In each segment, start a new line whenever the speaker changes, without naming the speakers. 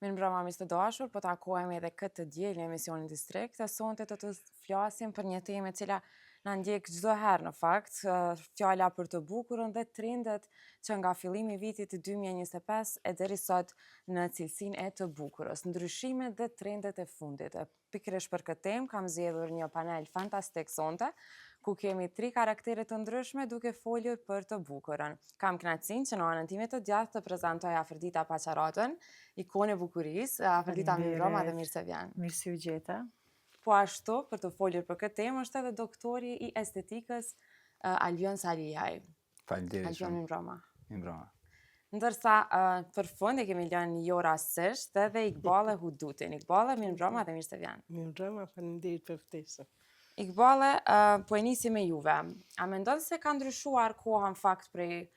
Mirëmbrëma miq të dashur, po takohemi edhe këtë diel në emisionin Distrikt. E sonte të flasim për një temë e cila na ndjek çdo herë në fakt, fjala për të bukurën dhe trendet që nga fillimi i vitit 2025 e deri sot në cilësinë e të bukurës, ndryshimet dhe trendet e fundit. Pikërisht për këtë temë kam zgjedhur një panel fantastik sonte, ku kemi 3 karaktere të ndryshme duke folur për të bukurën. Kam kënaqësinë që në anën time të djathtë të prezantoj Afërdita Paçaratën, ikone e bukurisë. Afërdita, mirëmbrëma dhe mirë se vjen.
Mirë si u gjeta.
Po ashtu, për të folur për këtë temë, është edhe doktori i estetikës Albion Saliaj.
Faleminderit.
Albion, mirëmbrëma.
Mirëmbrëma.
Ndërsa për fund e kemi lënë jo rastësisht edhe Iqbale Hudutin. Iqbale, mirëmbrëma dhe mirë se vjen.
Mirëmbrëma, faleminderit për ftesën.
Iqbale, po e nisi me juve. A mendon se ka ndryshuar koha në fakt prej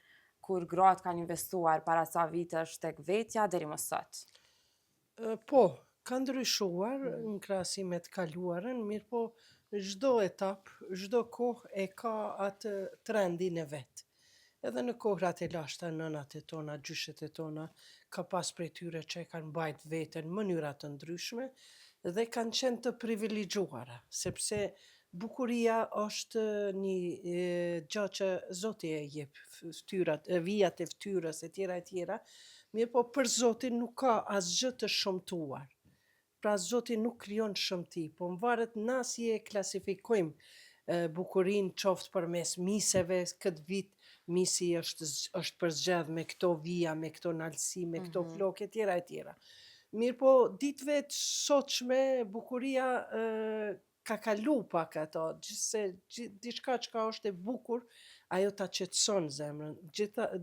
kur gratë kanë investuar para ca vitesh tek vetja deri më sot?
Po, ka ndryshuar në krahasim me të kaluarën, mirë po çdo etapë, çdo kohë e ka atë trendin e vet. Edhe në kohrat e lashta, nënat e tona, gjyshet e tona, ka pas prej tyre që e kanë mbajt veten në mënyra të ndryshme dhe kanë qenë të privilegjuara, sepse bukuria është një gjë që Zoti e jep, fytyrat, vijat e fytyrës e tjera, mirë po për Zotin nuk ka asgjë të shëmtuar. Pra Zoti nuk krijon shëmti, po mvaret na si e klasifikojmë bukurinë qoftë përmes miseve. Këtë vit misi është përzgjedh me këto vija, me këto nalësi, me këto flokë e tjera. Mirë po ditëve të sotshme bukuria ka kalu pak ato, gjithse diçka që është e bukur, ajo ta qetëson zemrën.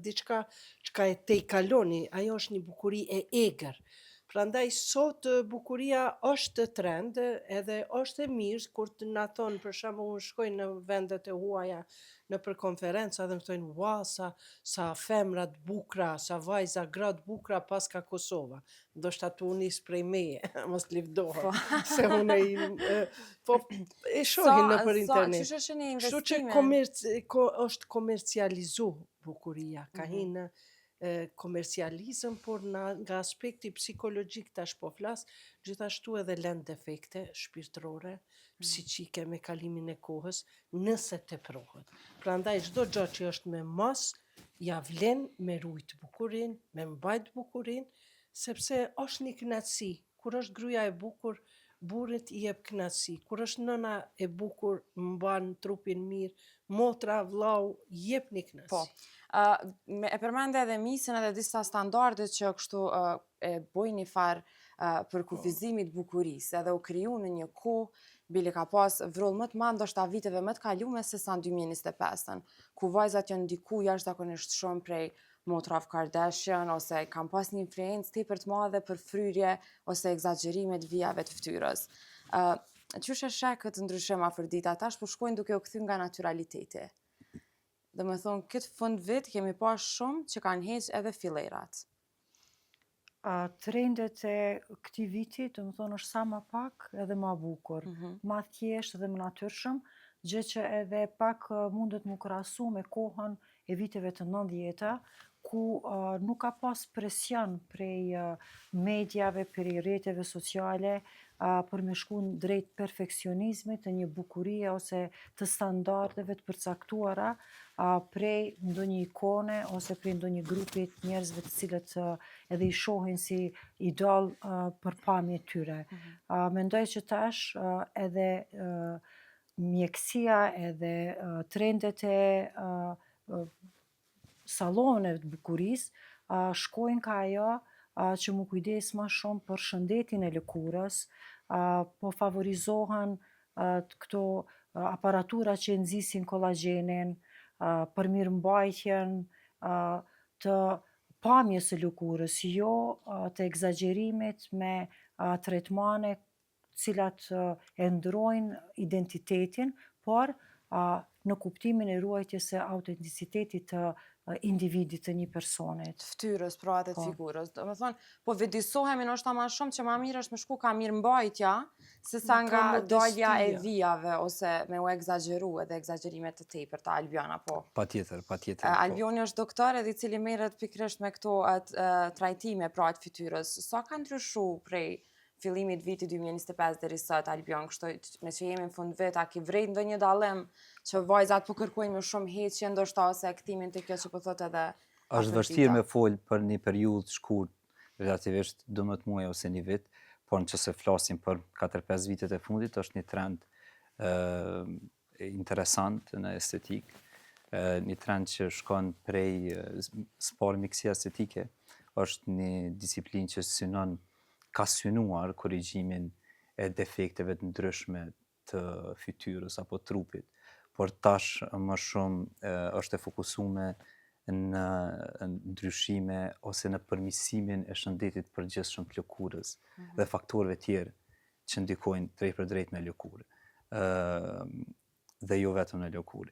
Diçka që e tejkaloni, ajo është një bukuri e egër. Prandaj sot bukuria është trend edhe është e mirë kur të na thonë, për shembull, unë shkoj në vendet e huaja në për konferenca dhe më thonë, "Ua, sa femra të bukura, sa vajza, gra të bukura pas ka Kosova." Ndoshta tu nis prej meje, mos lëvdohet. Se unë po e shohin nëpër internet. Kështu që është komercializu bukuria, ka hinë komercializëm, por nga aspekti psikologjik tash po flas, gjithashtu edhe lën defekte shpirtërore, psiqike me kalimin e kohës, nëse teprohet. Prandaj çdo gjë që është me mos, ja vlen me rujt bukurinë, me mbajt bukurinë, sepse është një kënaqësi. Kur është gruaja e bukur, burrit i jep kënaqësi. Kur është nëna e bukur, mban trupin mirë, motra, vllau, jep një kënaqësi.
Po. E përmende edhe misën edhe disa standarde që kështu e bojnë një farë për kufizimit bukurisë, edhe u kriju në një kohë, bile ka pas vrull më të madh ndoshta viteve më të kaluara se sa në 2025-ën, ku vajzat janë ndiku jashtëzakonisht shumë prej motrave Kardashian, ose kanë pas një influencë tepër të madhe për fryrje ose egzagjerime të vijave të fytyrës. Qysh e sheh këtë ndryshim Afërdita? Tash po shkojnë duke u kthy nga naturaliteti. Dhe me thonë, këtë fund vit kemi pas shumë që kanë heq edhe fillerat.
Trendet e këtij viti, do të thonë, është sa më pak edhe më bukur, më thjesht dhe më natyrshëm, gjë që edhe pak mundet mu krahasu me kohën e viteve të 90-ta, ku nuk ka pas presion prej mediave, prej rrjeteve sociale, për me shku drejt perfeksionizmit të një bukurie ose të standardeve të përcaktuara prej ndonjë ikone ose prej ndonjë grupi të njerëzve të cilët edhe i shohin si idol për pamjet tyre. Mendoj që tash edhe mjekësia edhe trendet e salloneve të bukurisë shkojnë ka ajo që mu kujdes më shumë për shëndetin e lëkurës, po favorizohen këto aparatura që nxisin kollagjenin, për mirëmbajtjen të pamjes së lëkurës, jo të egzagjerimit me tretmane cilat e ndrojnë identitetin, por në kuptimin e ruajtjes së autenticitetit të individit të një personit.
Ftyrës, pra edhe të
Po.
figurës. Do me thonë, po vedisohemi nështë ma shumë që ma mirë është me shku ka mirë mbajtja, se sa
Ka
nga dalja e
modestia.
vijave, ose me u egzageru edhe egzagerimet të tepër të Albiona, po.
Patjetër, po.
Albioni është doktor edhe i cili merret pikërisht me këto trajtime pra të fytyrës. Sa ka ndryshu prej fillimit vitit 2025 deri sot Albion, kështu me që jemi në fund vit, a ki vrejt ndonjë dallim që vajzat po kërkojnë më shumë heqje ndoshta ose ktimin të kjo që po thot edhe
Është vështirë me fol për një periudhë shkurt, relativisht 12 muaj ose një vit, por nëse flasim për 4-5 vitet e fundit, është një trend interesant në estetik, një trend që shkon prej sport miksia estetike, është një disiplinë që synon ka synuar korrigjimin e defekteve të ndryshme të fytyrës apo trupit, por tash më shumë është e fokusuar në ndryshime ose në përmirësimin e shëndetit përgjithshëm të lëkurës dhe faktorëve tjerë që ndikojnë drejt për drejt në lëkurë dhe jo vetëm në lëkurë.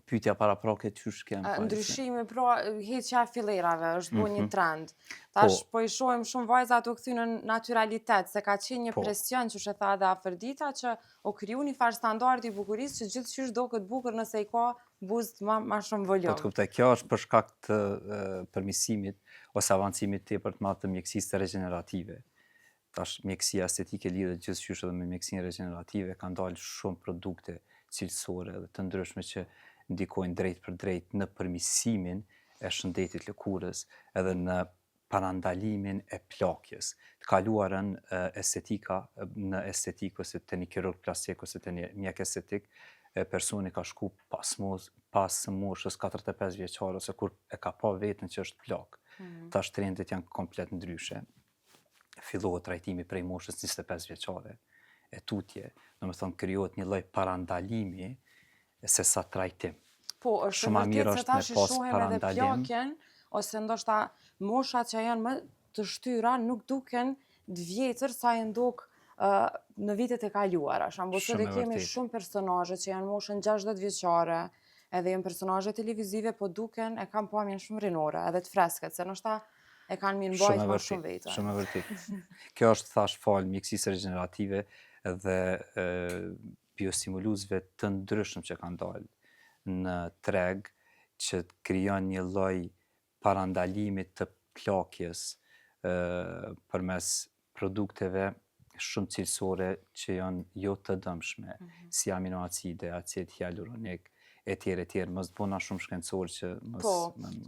Pyetja paraprake qysh kemë falë?
Ndryshimi, pra, heqja e fillerave është bo një trend. Tash po i shohim shumë vajzat u kthy në naturalitet, se ka qenë një presion që tha edhe Afërdita që o kriju një farë standardi i bukurisë që gjithçysh do këtë bukur nëse i ka buzët ma shumë volum.
Po të kuptoj, kjo është për shkak të përmirësimit ose avancimit tepër të madh të mjekësisë të regenerative. Tash mjekësia estetike lidhet gjithçysh edhe me mjekësinë regenerative, kanë dalë shumë produkte cilësore dhe të ndryshme që ndikojnë drejt për drejt në përmirësimin e shëndetit lëkurës edhe në parandalimin e plakjes. Të kaluarën në estetik ose të një kirurg plastik ose të një mjek estetik, personi ka shku pas moshës 45 vjeçare ose kur e ka pa vetën që është plak. Tash trendet janë komplet ndryshe. Fillohet trajtimi prej moshës 25 vjeçare, e tutje, domethënë krijohet një lloj parandalimi se sa trajtim.
Po, është vërtet se tash i shohim edhe
parandalim.
plakjen, ose ndoshta moshat që janë më të shtyra nuk duken të vjetër sa i nduk në vitet e kaluara. Shembull, sot e kemi shumë personazhe që janë moshën 60 vjeçare, edhe janë personazhe televizive, po duken e kanë pamjen shumë rinore, edhe të freskët, se ndoshta e kanë mirë mbajtur më shumë vete.
Shumë e vërtet. Kjo është thash fal mjekësisë regenerative dhe biostimuluesve të ndryshëm që kanë dalë në treg që krijon një lloj parandalimit të plakjes përmes produkteve shumë cilësore që janë jo të dëmshme, si aminoacide, acid hyaluronik, etj, mos bëna shumë shkencor që mos...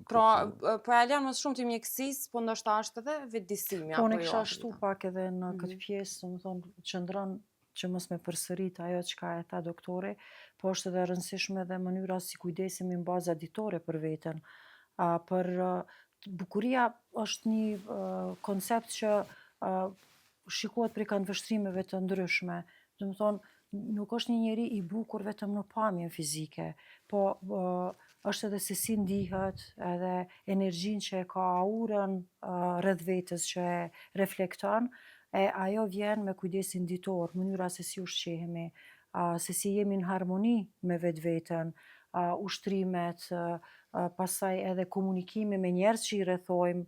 Po e lënë më shumë të mjekësisë, po ndoshta është edhe vetëdijsimi
Po
apo
ne
jo.
kisha shtu pak edhe në këtë pjesë, domethënë qëndron që mos me përsërit ajo çka e tha doktori, po është edhe rëndësishme edhe mënyra si kujdesemi në bazë aditore për veten. Bukuria është një koncept që shikohet prej këndvështrimeve të ndryshme. Domethënë, nuk është një njeri i bukur vetëm në pamjen fizike, po është edhe se si ndihet, edhe energjinë që e ka, aurën rreth vetes që e reflekton, e ajo vjen me kujdesin ditor, mënyra se si ushqehemi, se si jemi në harmoni me vetveten, ushtrimet, pastaj edhe komunikimi me njerëz që i rrethojmë,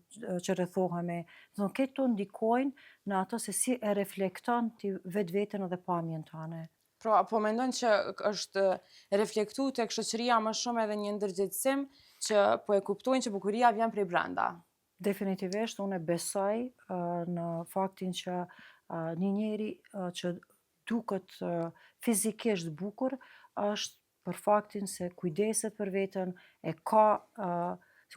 që rrethohemi. Do të këto ndikojnë në ato se si e reflekton ti vetveten edhe pamjen tënde.
Pra, po mendon që është reflektuar tek shoqëria më shumë edhe një ndërgjegjësim që po e kuptojnë që bukuria vjen prej brenda.
Definitivisht, unë besoj në faktin që një njeri që duket fizikisht bukur është për faktin se kujdeset për veten,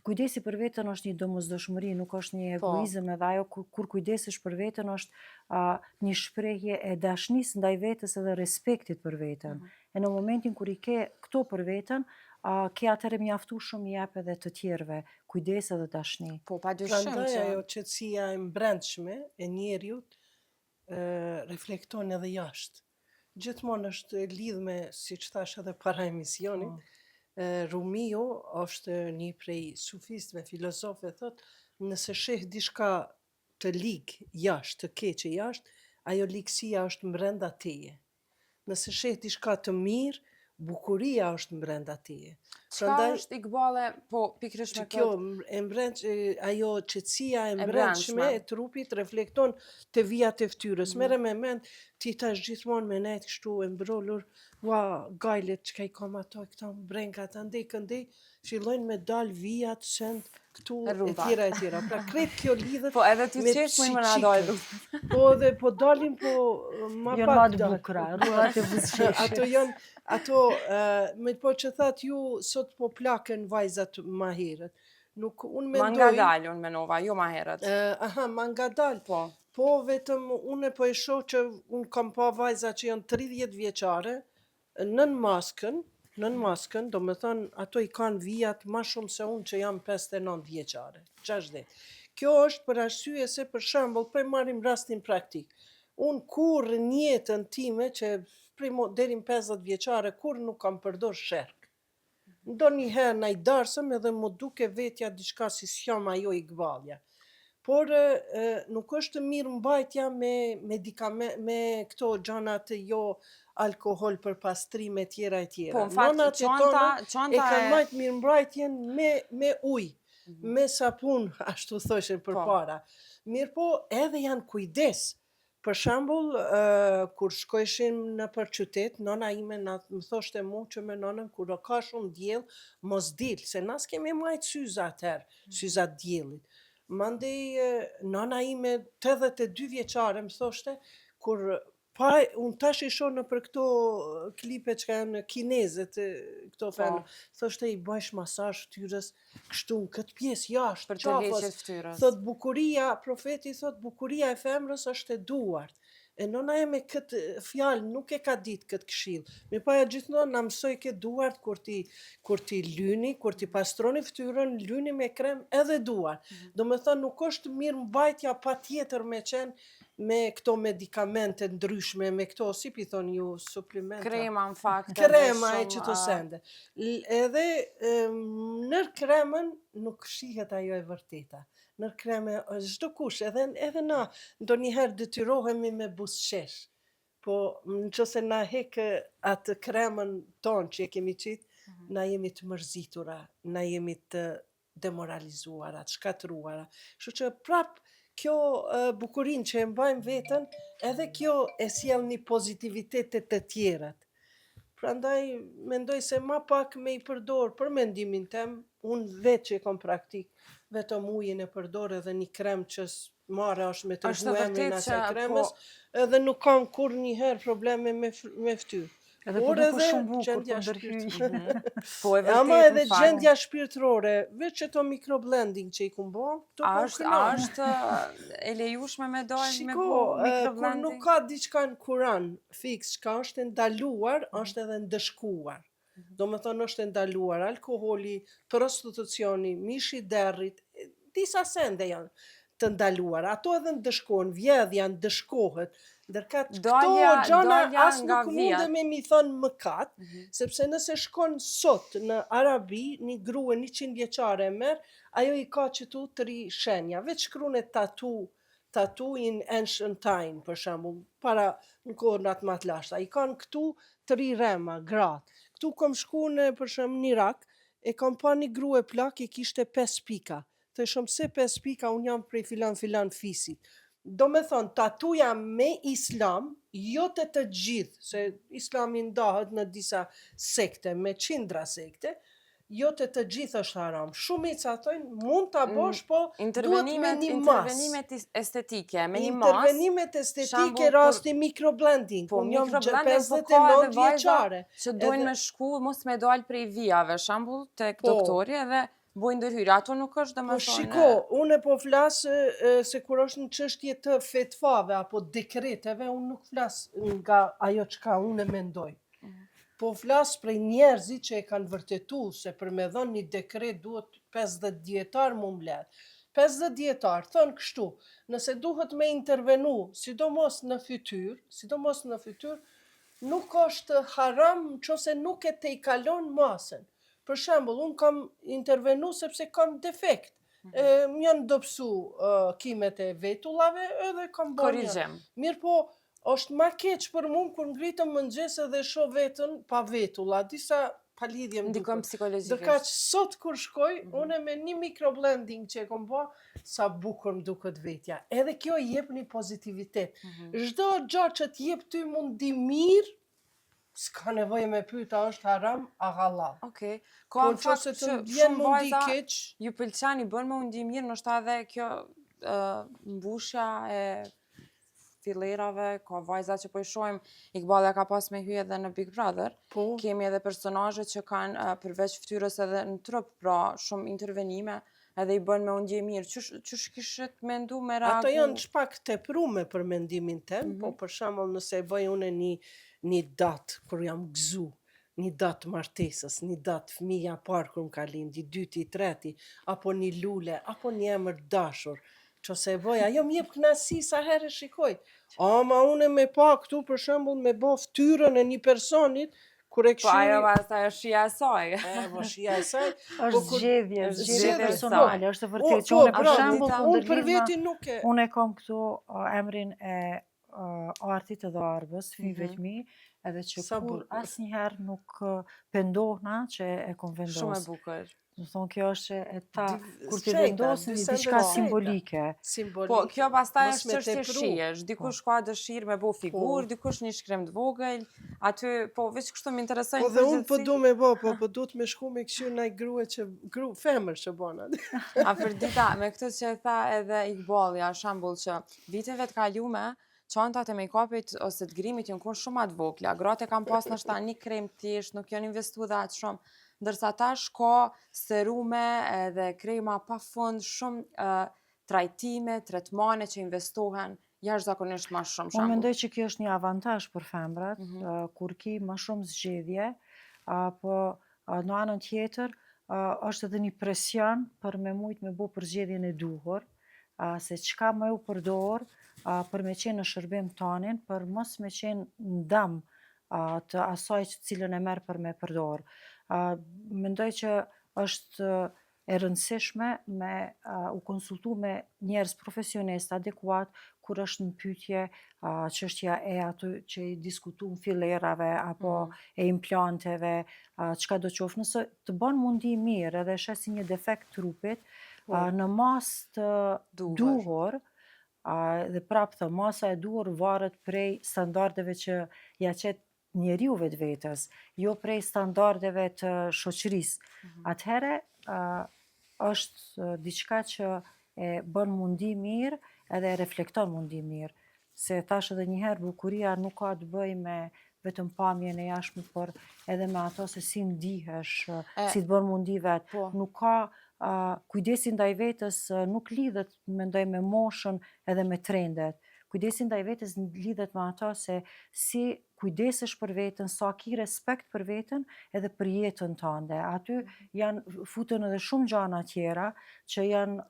kujdesi për veten është një domosdoshmëri, nuk është një egoizëm, edhe ajo kur kujdesesh për veten është një shprehje e dashurisë ndaj vetes edhe respektit për veten. E në momentin kur i ke këto për veten, ke atëherë mjaftueshëm i jep edhe të tjerëve kujdes edhe dashni.
Po, padyshim
Prandaj
që
ajo qetësia e brendshme e njeriut reflekton edhe jashtë. Gjithmonë është lidh me, siç thash edhe para emisionit, Rumio është një prej sufistëve, filozofëve, thotë, nëse sheh diçka të ligë jashtë, të keqe jashtë, ajo ligësia është brenda teje. Nëse sheh diçka të mirë, bukuria është brenda teje.
Çka është Iqbale, po pikërisht me
Kjo
këtë
ajo qetësia e
E
brendshme
brendshme.
e trupit reflekton të vijat e fytyrës. Mere me mend, ti tash gjithmonë me nejt kështu e mbrollur, gajlet çka I kam ato, këto brengat, andej këndej, fillojnë me dal vijat, send, këtu e
Rrubat.
tjera e tjera. Pra krejt kjo lidhet
Po edhe ty
me
qesh më na
psiqikën.
dojë.
Po dhe po dalin po ma
Janë
pak
ma të
dal.
bukura, rrugat e buzëqeshit.
Ato janë, me po që thatë ju, sot po plaken vajzat ma herët. Nuk, unë
Ma
mendoj...
ngadalë unë menova, jo ma herët.
Ma ngadalë.
Po.
Po vetëm unë po e shoh që unë kam pa vajza që janë 30 vjeçare, nën maskën, do me thënë ato I kanë vijat ma shumë se unë që jam 59 vjeçare, 60. Kjo është për arsye se për shembull, po e marrim rastin praktik. Unë kur në jetën time që deri në 50 vjeçare, kur nuk kam përdor sherk. Ndonjëherë na I darsëm edhe më duke vetja diçka si s'jam ajo Iqbalja. Por nuk është mirë mbajtja me medikament, me këto gjanat jo alkohol për pastrime tjera e tjera.
Po, në fakt,
Nonat e tona e kanë majtë mirë mbrajtjen me ujë, me sapun, ashtu thoshin përpara. Mirë po, edhe janë kujdes. Për shembull, kur shkojshim në për qytet, nona ime më thoshte mu që me nonën, kur ka shumë diell, mos dil, se na s'kemi majtë syza atëherë, syza diellit. Mandej, nona ime 82 vjeçare më thoshte, kur unë tash I shoh në për këto klipe që kanë kinezët, këto fenë, thoshte I bëjsh masazh fytyrës kështu në këtë pjesë jashtë,
për të heqet fytyrës.
Thot bukuria, profeti thot bukuria e femrës është e duart. E nona e me këtë fjalë nuk e ka ditë këtë këshill. Mi paja gjithmonë na mësoj këtë duart kur ti lyni, kur ti pastroni fytyrën, lyni me krem edhe duart. Do me thënë nuk është mirë mbajtja patjetër me qenë me këto medikamente ndryshme, me këto, si pi thoni ju, suplimenta.
Krema në fakt.
Krema e që të sende. Edhe nër kremën nuk shihet ajo e vërteta. Nër kreme, çdo kush, edhe na, ndonjëherë detyrohemi me buzëqesh. Po, nëse na hek atë kremën tonë që e kemi qitë, na jemi të mërzitura, na jemi të demoralizuara, të shkatruara. Kështu që prap kjo bukurin që e mbajmë veten, edhe kjo e sjell një pozitivitet të tjerat. Prandaj mendoj se ma pak me I përdor për mendimin tem, unë vetë që kam praktik, vetëm ujin e përdor edhe një krem që marrë është me të emrin asaj kremës, edhe nuk kam kur njëherë probleme me fytyrë.
Edhe kur nuk është shumë bukur të ndërhyj.
Po e vërtet.
Ama edhe gjendja shpirtërore, veç që to microblending që I kum bo,
A është e lejushme me dojnë me bo microblending?
Kur nuk ka diçka në Kur'an fix, çka është ndaluar, është edhe ndëshkuar. Do me thonë është ndaluar alkoholi, prostitucioni, mishi derrit, disa sende janë të ndaluar. Ato edhe ndëshkohen, vjedhja ndëshkohet. Ndërkat këto gjana as nuk mundemi mi thënë mëkat, sepse nëse shkon sot në Arabi, një grua 100 vjeçare merr, ajo I ka qëtu 3 shenja, veç shkruan tattoo in ancient time, për shembull, para në kohën atë më të lashta. I kanë këtu 3 rema, gratë. Këtu kam shku në, për shembull, në Irak, e kam pa një grua plak I kishte 5 pika. Thëshëm se 5 pika, unë jam prej filan fisit. Do me thonë, tatuja me islam, jo të gjithë, se islami ndahet në disa sekte, me qindra sekte, jo të gjithë është haram. Shumica thonë, mund të bosh, po duhet me një mas.
Intervenimet estetike, me një mas.
Intervenimet estetike rasti microblending.
Po,
unë jam
microblending
59 vjeçare.
Që dojnë me shku, mos me dojnë prej vijave, shambull, tek doktori edhe bojnë ndërhyrje, ato nuk është dhe me thonë...
Shiko, une po flasë se kur është në çështje të fetvave apo dekreteve, unë nuk flasë nga ajo çka unë mendoj. Po flasë prej njerëzit që e kanë vërtetu se për me dhënë një dekret duhet 50 dietar mu mbledh. 50 dietar thonë kështu, nëse duhet me intervenu, sidomos në fytyrë, nuk është haram nëse nuk e tejkalon masën. Për shembull, unë kam intervenu sepse kam defekt. Më janë dobësu kimet e vetullave edhe kam bërë.
Korrigjim.
Mirë po, është ma keq për mua kur ngritëm mëngjes edhe shoh veten pa vetulla, disa pa lidhje më
Ndikon
duket.
psikologjikisht.
Ndërkaq sot kur shkoj, une me një microblending që e kom bë, sa bukur më duket vetja. Edhe kjo i jep një pozitivitet. Çdo gjë që t'jep ty mundi mirë, s'ka nevojë me pyet a është haram, a halal.
Okej.
Po
Ka në
nëse
fakt
të
që
vjen
shumë
mundi
vajza
keq,
ju pëlqen i bën me undi mirë, nështë edhe kjo mbushja e fillerave, ka vajza që po i shohim, Iqballa ka pas me hyj edhe në Big Brother,
po,
kemi edhe personazhe që kanë përveç fytyrës edhe në trup, pra shumë intervenime, edhe i bën me undje mirë. Qysh kishit mendu me reagu?
ato janë çpak teprume për mendimin tem, po për shembull nëse e bëj unë një datë kur jam gëzu, një datë martesës, një datë fëmija parë kur më ka lind, i dyti, i treti, apo një lule, apo një emër dashur, qose e bëj, ajo më jep kënaqësi sa herë shikoj. Ma une me pa këtu për shembull me bë fytyrën e një personit, kur e
Po ajo
këshyri,
pastaj është shija e saj.
po shija e saj,
Është
kur-
zgjedhje
është
zgjedhje
zgjedhje
personale, është e vërtetë që
po,
unë për
bravo,
shembull
dita,
ku
unë për
ndërlidh me-
veti nuk e...
unë e kam këtu emrin e Artit edhe Arbës, fëmijëve të mi, edhe që
Sa
kur
bukur.
asnjëherë nuk pendohna që e kom
Shumë e
vendosur.
bukur.
Do thonë kjo është e ta kur ti
Shenjta,
vendosin
dy
një
sende
diçka
shenjta.
simbolike.
Simbolike.
Po, kjo pastaj
Mos
është
me
çështje
tepru.
shijesh. Dikush ka dëshirë me bo figurë, dikush një shkrim të vogël, aty, po, veç kështu më interesojnë
Po dhe unë po
përgjithësi.
du me bo, po du të me shku me këshu naj grue që, femër që bona.
A për dita, me këtë që e tha edhe Iqballi, shembull që viteve të kalume, çantat e make-upit ose të grimit janë kur shumë të vogla. Gratë kanë pas nështë një krem thjesht, nuk janë investu dhe atë shumë. Ndërsa tash ka serume edhe krema pa fund, shumë trajtime, tretmane që investohen jashtëzakonisht më shumë
Unë
shembull.
mendoj që kjo është një avantazh për femrat, kur ki më shumë zgjedhje, po në anën tjetër është edhe një presion për me mujt me bu për zgjedhjen e duhur, se çka më u përdor për me qenë në shërbim tonin, për mos me qenë ndam të asaj cilën e merr për me përdor. Mendoj që është e rëndësishme me u konsultu me njerëz profesionist adekuat kur është në pyetje çështja e aty që i diskutum fillerave apo e implanteve, çka do qoftë. Nëse të bën mundi mirë edhe shesi një defekt trupit, në masë të duhur, dhe prapë thë, masa e duhur varet prej standardeve që ja qet njeriu vetvetes, jo prej standardeve të shoqërisë. Atëhere është diçka që e bën mundi mirë edhe e reflekton mundi mirë. Se thash edhe njëherë, bukuria nuk ka të bëj me vetëm pamjen e jashtme, por edhe me ato se si ndihesh, si të bën mundi vetë.
Po.
Nuk ka kujdesi ndaj vetës nuk lidhet, mendoj, me moshën edhe me trendet. Kujdesi ndaj vetës lidhet me ato se si kujdesesh për veten, sa ki respekt për veten edhe për jetën tënde. Aty janë futen edhe shumë gjana tjera që janë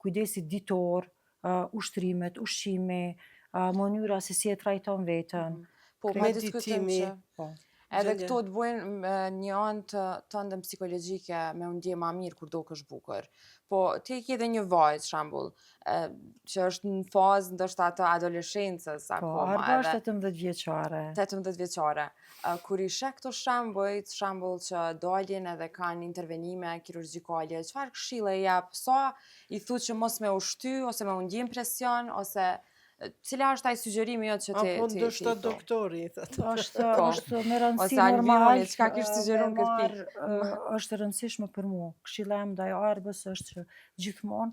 kujdesi ditor, ushtrimet, ushqimi, mënyra se si e trajton veten.
Po, pa diskutim
Meditimi.
që
Po.
edhe
Gjendje.
këto të bojnë një anë të tëndën psikologjike me undje ma mirë kur do kësh bukur. Po, ti e ki edhe një vajzë, shembull, që është në fazë ndoshta të adoleshencës
Po,
akoma.
Arba
edhe-
është 18 vjeçare.
18 vjeçare. Kur i sheh këto shembull që dalin edhe kanë intervenime kirurgjikale, çfarë këshille i jap? Sa i thu që mos me ushty ose me u ndjen presion ose cila është ai sugjerimi jot që ti
Apo
ti
ndoshta
i thu?
doktori, i thotë.
Është me rëndësi
Ose Alvionit,
normal.
çka kish sugjeruar
me
këtë
marrë, është e rëndësishme për mua. Këshilla ime ndaj Arbës është që gjithmonë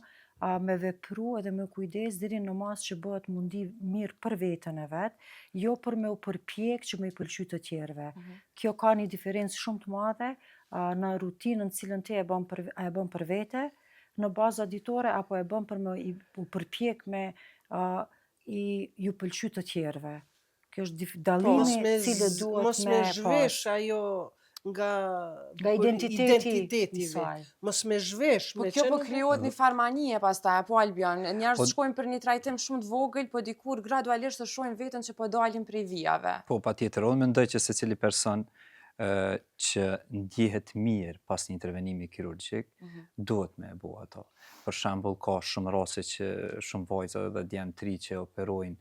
me vepru edhe me kujdes deri në masë që bëhet mundi mirë për veten e vet, jo për me u përpjek që me i pëlqy të tjerëve. Kjo ka një diferencë shumë të madhe në rutinën cilën ti e bën për vete, në bazë ditore apo e bën për me u përpjek me ju pëlqy të tjerëve. Kjo është dallimi cilë duhet
mos me zhvesh
pas.
ajo nga
Identiteti
identiteti
i saj.
vet. Mos me zhvesh,
Po
me
kjo po
qenë-
krijohet një farmanie pastaj, po Albion. Njerëz
Po-
shkojnë për një trajtim shumë të vogël, po dikur gradualisht të shohin veten që po dalin prej vijave.
Po, patjetër, unë mendoj që secili person që ndjehet mirë pas një intervenimi kirurgjik, duhet me e bo ato. Për shembull, ka shumë raste që shumë vajza dhe djemë tri që operojnë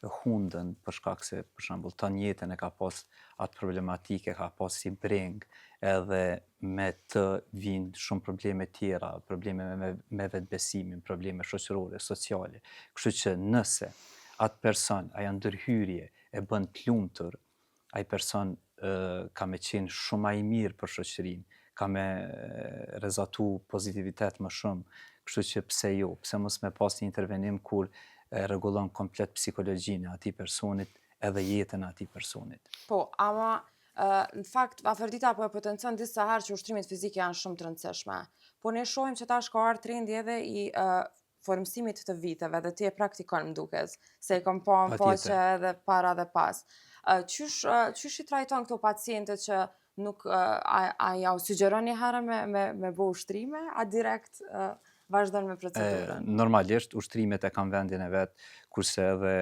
hundën për shkak se, për shembull, ton jetën e ka pas atë problematike, ka pas si breng, edhe me të vinë shumë probleme tjera, probleme me vetbesimin, probleme shoqërore, sociale. Kështu që nëse atë person, ajo ndërhyrje e bën të lumtur, ai person ka me qenë shumë më i mirë për shoqërinë, ka me rezatu pozitivitet më shumë, kështu që pse jo, pse mos me pas një intervenim kur e rregullon komplet psikologjinë e atij personit edhe jetën e atij personit.
Po, ama në fakt afërdita po e potencon disa herë që ushtrimet fizike janë shumë të rëndësishme. Po ne shohim që tash ka ardhur trendi edhe i formësimit të viteve dhe ti e praktikon m'duket, se i kam pa në
Patjetër.
që edhe para dhe pas. Qysh i trajton këto pacientët që nuk a ja u sugjeron një herë me bo ushtrime, a direkt vazhdon me procedurën?
Normalisht, ushtrimet e kanë vendin e vet, kurse edhe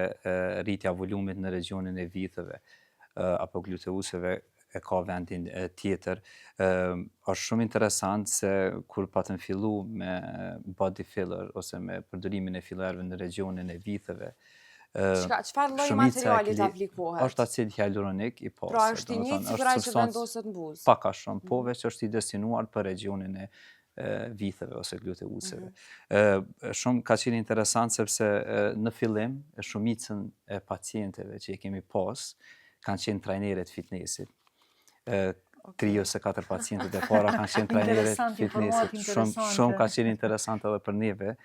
rritja volumit në regionin e viteve apo gluteuseve e ka vendin tjetër. Është shumë interesant se kur patëm fillu me body filler ose me përdorimin e fillerëve në regionin e viteve,
Çfarë lloj
shumica e
materialit aplikohet?
është acid hyaluronik i pasur.
Pra është i
domethënë,
njëjtë
është
sikur ai që
substancë
vendoset n'buzë.
pak a shumë, po veç është i destinuar për regionin e vitheve ose gluteuseve. Shumë ka qenë interesant sepse në fillim shumicën e pacienteve që i kemi pas kanë qenë trajnerët fitnessit. 3 ose 4 pacientët e para kanë qenë trajnerët
Interesant,
fitnessit.
informatë
Shumë ka
interesante.
qenë interesant edhe për neve,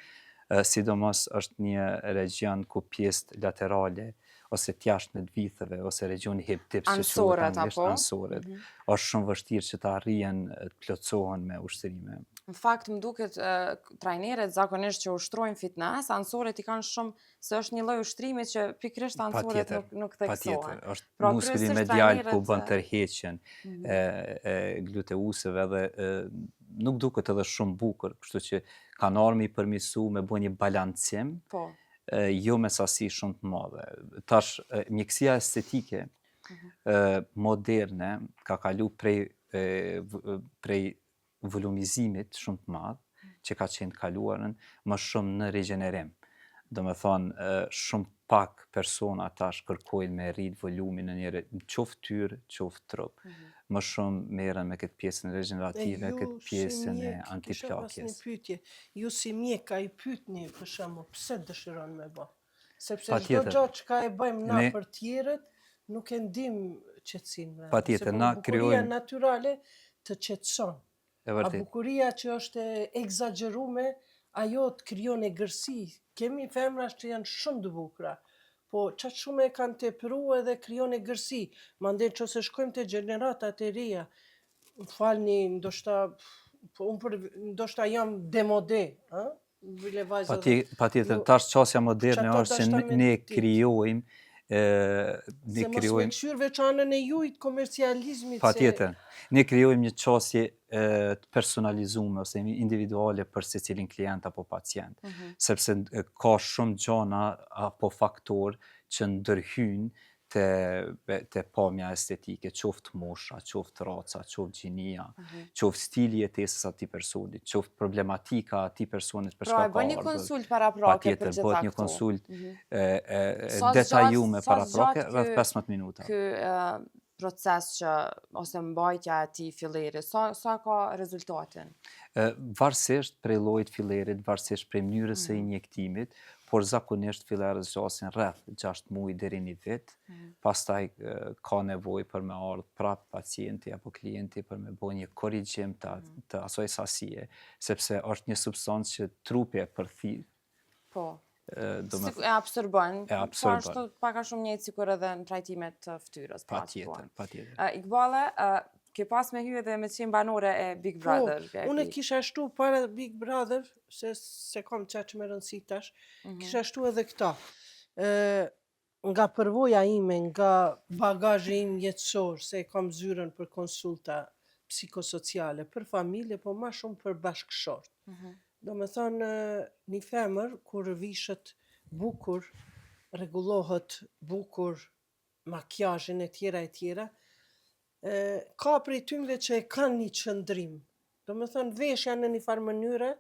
sidomos është një region ku pjesë laterale ose t'jashtme të vitheve ose regioni hip dips që quhet
Ansoret,
anglisht,
apo?
ansoret, është shumë vështirë që ta arrijen të plotësohen me ushtrime.
Në fakt më duket trajnerët zakonisht që ushtrojnë fitness, ansoret i kanë shumë se është një lloj ushtrimi që pikërisht ansoret nuk theksohen.
Patjetër, është
Pra,
muskuli
kryesisht
medial ku
trajnerët,
bën tërheqjen e gluteuseve dhe nuk duket edhe shumë bukur, kështu që kanë ardhur me i përmirësu me bë një balancim,
Po.
jo me sasi shumë të madhe. Tash mjekësia estetike moderne ka kalu prej volumizimit shumë të madh, që ka qenë kaluarën, më shumë në regenerim. Do me thonë, shumë pak persona tash kërkojnë me rrit volumin në njëre, qoftë tyrë, qoftë trup. Më shumë merren me këtë pjesën regenerative, këtë pjesën e
Kisha pas një
antiplakjes.
pyetje. Ju si mjek a i pyetni për shembull pse dëshiron me bë? Sepse çdo
Patjetër.
gjë që ka e bëjmë na
Ne-
për tjerët, nuk e ndim qetësinë.
Patjetër,
Se
na
bukuria
krijojmë-
natyrale të qetëson.
E
A
vërtet.
bukuria që është e egzagerume, ajo të krijon egërsi. Kemi femra që janë shumë të bukura, po qatë shumë e kanë tepru edhe krijon egërsi. Mandej nëse shkojmë te gjeneratat e reja, më falni, ndoshta jam demode, ë? Bile vajza
Patjetër,
jo,
tash qasja moderne
çato
është që
dashta me
ne
ditë.
krijojmë
se mos me këshyr veç anën e jujt komercializmit.
patjetër, ne krijojmë një qasje të personalizume ose individuale për secilin klient apo pacient, sepse ka shumë gjana apo faktor që ndërhyjnë te pamja estetike, qoftë mosha, qoftë raca, qoftë gjinia, qoftë stili jetesës atij personit, qoftë problematika atij personit për
Pra,
çka
e
ka
bën një
ardhur.
konsult paraprake për
Patjetër,
gjitha
bëhet një
këto.
konsult
Sa
detajume
zgjat- sa
paraprake
zgjat
rreth
ky-
15 minuta.
Ky proces që ose mbajtja e atij filleri, sa ka rezultatin?
Varësisht prej llojit fillerit, varësisht prej mënyrës së injektimit, por zakonisht fillerët zgjasin rreth 6 muaj deri 1 vit. Pastaj ka nevojë për me ardhur prap pacienti apo klienti për me bërë një korrigjim të asaj sasie, sepse është një substancë që trupi e përthith.
Po.
Do me
E absorbon.
E absorbon.
Po ashtu pak a shumë njëjtë sikur edhe në trajtimet të fytyrës.
patjetër, patjetër.
Iqbale, ke pas me hyrë edhe me qenë banore e Big Brother.
Unë kisha shtu para Big Brother, se kam që me rëndësi tash, kisha shtu edhe këta. Nga përvoja ime, nga bagazhi im jetësor, se kam zyrën për konsulta psikosociale, për familje, po ma shumë për bashkëshort. Do me thonë, një femër, kur vishet bukur, rregullohet bukur, makjazhin e tjera, ka prej tymve që e kanë një qëndrim. Do me thonë, veshja në një farë mënyre,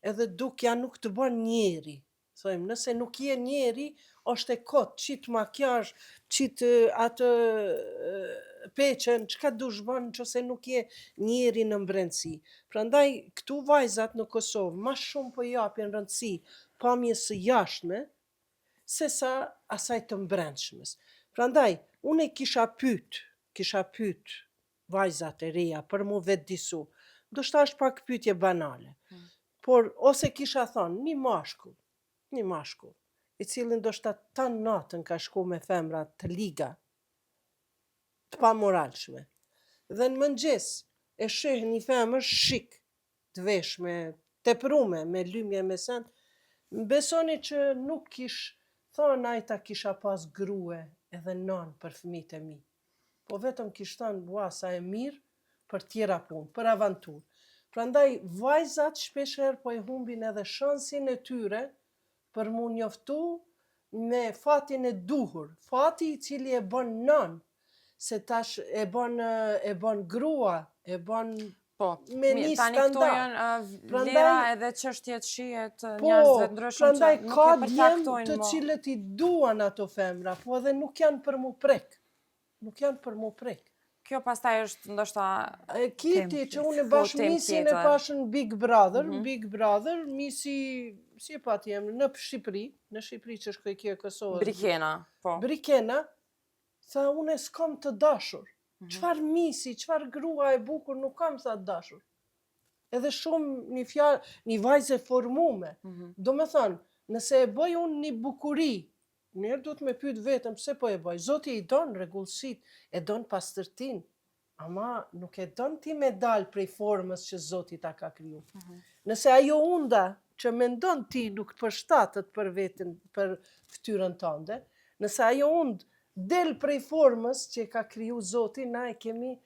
edhe dukja nuk të bën njeri. Thojmë, nëse nuk je njeri, është e kot, qitë makjazh, qitë atë peqen, çka dush bën nëse nuk je njeri në brendësi. Prandaj këtu vajzat në Kosovë më shumë po japin rëndësi pamjes së jashtme se sa asaj të brendshmes. Prandaj unë kisha pyet vajzat e reja për mu vetëdisu. Ndoshta është pak pyetje banale. Por ose kisha thonë një mashkull, i cili ndoshta tanë natën ka shku me femra të liga, të pamoralshme. Dhe në mëngjes e sheh një femër shik, të veshme, teprume, me lymje me send, besoni që nuk kish thonë ajta kisha pas grue edhe nan për fëmijët e mi. Po vetëm kish thënë bua sa e mirë për tjera punë, për avanturë. Prandaj vajzat shpeshherë po e humbin edhe shansin e tyre për mu njoftu me fatin e duhur, fati i cili e bën nën, se tash e bën grua, e bën
Po,
me një
tani këto
standard.
janë
Prandaj-
vlera edhe çështje të shihet
Po,
njerëzve të ndryshëm që
prandaj
nuk
ka
e
djem
përcaktojnë
të
më.
cilët i duan ato femra, po edhe nuk janë për mu prek. Nuk janë për mu prek.
Kjo pastaj është ndoshta
Kiti që unë
Po,
bashkë
tem
misin e
tjetër.
pashën Big Brother, misi, si e pati emrin, në Shqipëri që shkoj kjo e Kosovës.
Brikena, po.
Brikena, tha unë s'kam të dashur. Çfarë misi, çfarë grua e bukur nuk kam sa të dashur. Edhe shumë një vajzë e formume. Do me thënë, nëse e bëj unë një bukuri, njerë du të me pyet vetëm pse po e bëj. Zoti i don rregullësit, e don pastërtin, ama nuk e don ti me dal prej formës që Zoti ta ka kriju. Nëse ajo unda që mendon ti nuk përshtatet për veten, për fytyrën tënde, nëse ajo und del prej formës që ka kriju Zoti, na e kemi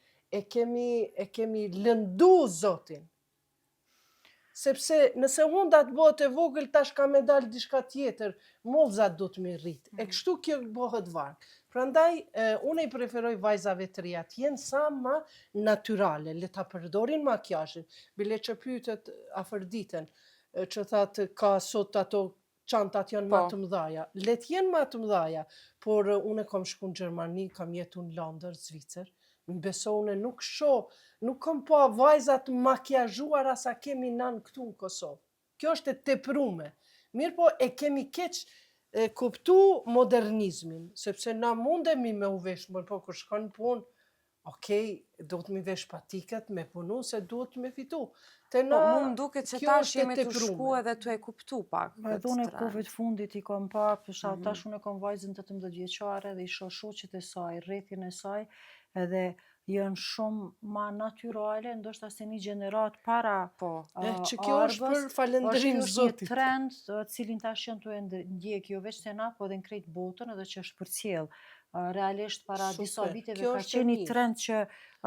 lëndu Zotin. Sepse nëse hundat bëhet e vogël, tash ka me dalë diçka tjetër, mollzat do të me rrit. E kështu kjo bëhet varg. Prandaj, unë i preferoj vajzave të reja të jenë sa më natyrale, le ta përdorin makjazhin. Bile që pyetet afër ditën, që thatë ka sot ato çantat janë më të mëdhaja. Le të jenë më të mëdhaja, por unë kam shku në Gjermani, kam jetu në Londër, Zvicër, më beso unë nuk kam pa vajzat makjazhuara sa kemi nan këtu në Kosovë. Kjo është e teprume. Mirë po e kemi keq kuptu modernizmin, sepse na mundemi me u vesh, po kur shkon punë, okej, do të mi vesh patiket, me punu, se duhet me fitu.
Po, mu më duket që tash jemi të shku edhe të e kuptu pak.
Edhe unë e kohëve të fundit i kam pa, përsa tash unë e kam vajzën 18 vjeçare dhe i shoh shoqet e saj, rrethin e saj, edhe janë shumë ma natyrale, ndoshta se një gjenerat para
që kjo është për falëndërim
është
Zotit.
një trend cilin tash janë të ndjek jo veç se na, po edhe në krejt botën edhe që është përcjell. Realisht para disa viteve ka qenë një trend që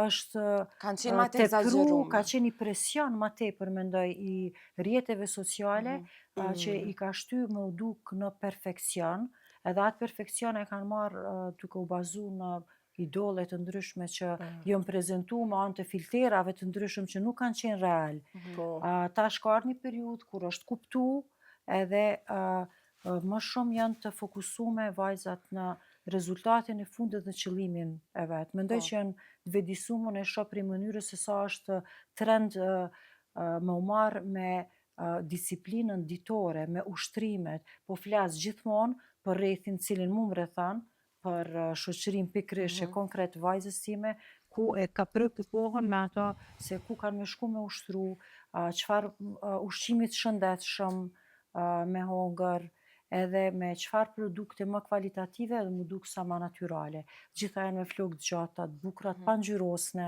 është
kanë qenë ma të egzageruar.
Ka qenë një presion ma tepër mendoj i rrjeteve sociale që i ka shty me u duk në perfekcion, edhe atë perfekcion e kanë marrë duke u bazu në idole të ndryshme që jënë prezentu me anë të filterave të ndryshme që nuk kanë qenë real. Tash ka ardhur një periudhë kur është kuptu edhe më shumë janë të fokusume vajzat në rezultatin e fundit dhe qëllimin e vetë. Mendoj që janë të vetëdijshme, e shoh prej mënyrës se sa është trend me u marrë me disiplinën ditore, me ushtrimet, po flas gjithmonë për rrethin cilin mu më rrethan, për shoqërinë pikërisht e konkret vajzës time, ku e ka prek kohën me ato se ku kanë me shku me ushtru, çfarë ushqimit shëndetshëm me hongër, edhe me çfarë produkte më kvalitative dhe më duk sa më natyrale. Gjitha janë me flokë të gjata, të bukura, të pangjyrosne,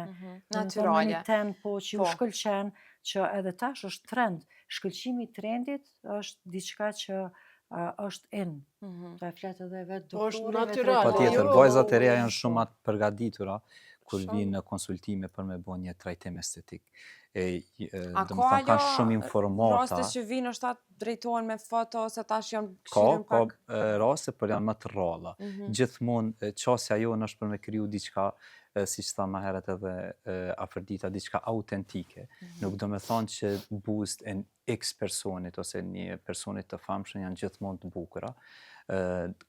natyrale.
Një tempo që ju shkëlqen, që edhe tash është trend. Shkëlqimi i trendit është diçka që është in. Ta flet edhe vetë doktori.
Është natyrale.
Patjetër, vajzat e reja janë shumë të përgatitura kur
Shumë.
vinë në konsultime për me bo një trajtim estetik.
A
Do
ka
më thonë, kanë
ajo
shumë informata.
raste që vinë është atë drejtohen me foto, ose tash janë
Ka
këshirin pak...
raste, për janë më të rralla. Gjithmonë, qasja jonë është për me kriju diçka, si që tha më herët edhe Afërdita, diçka autentike. Nuk do me thonë që buzët e X personit ose një personit të famshëm janë gjithmonë të bukura.